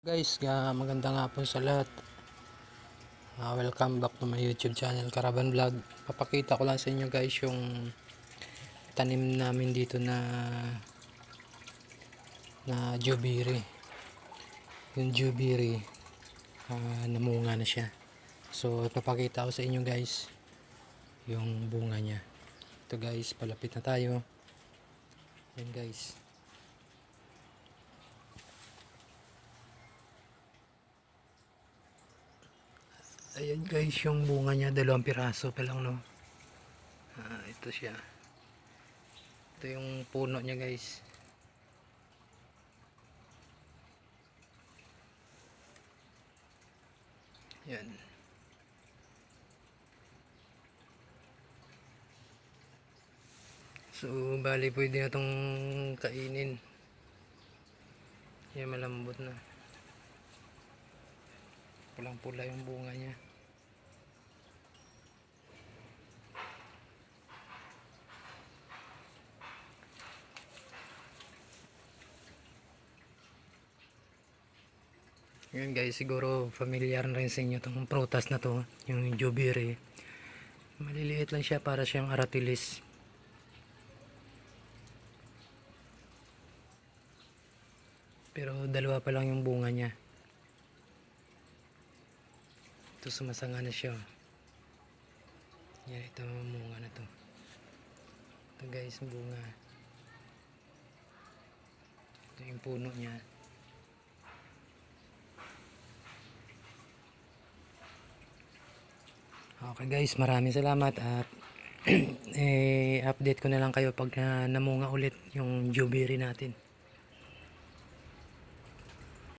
Guys, maganda nga po sa lahat. Welcome back to my YouTube channel, Caravan Vlog. Papakita ko lang sa inyo guys yung tanim namin dito na jubiri. Yung jubiri, namunga na siya. So, papakita ko sa inyo guys yung bunga niya. Ito guys, palapit na tayo. Yan guys. Ayan guys, yung bunga niya, 2 piraso pa lang, no. Ito siya. Ito yung puno niya guys. Yan. So, bali pwede na itong kainin. Yan, malambot na. Pulang-pula yung bunga niya. Yan guys, siguro familiar na rin sa inyo itong prutas na to, yung jubiri. Maliliit lang siya, para siyang aratilis. Pero 2 pa lang yung bunga niya. Ito, sumasanga na siya. Yan, ito bunga na to. Ito guys, bunga. Ito yung puno niya. Okay guys, maraming salamat at update ko na lang kayo pag namunga ulit yung jubiri natin.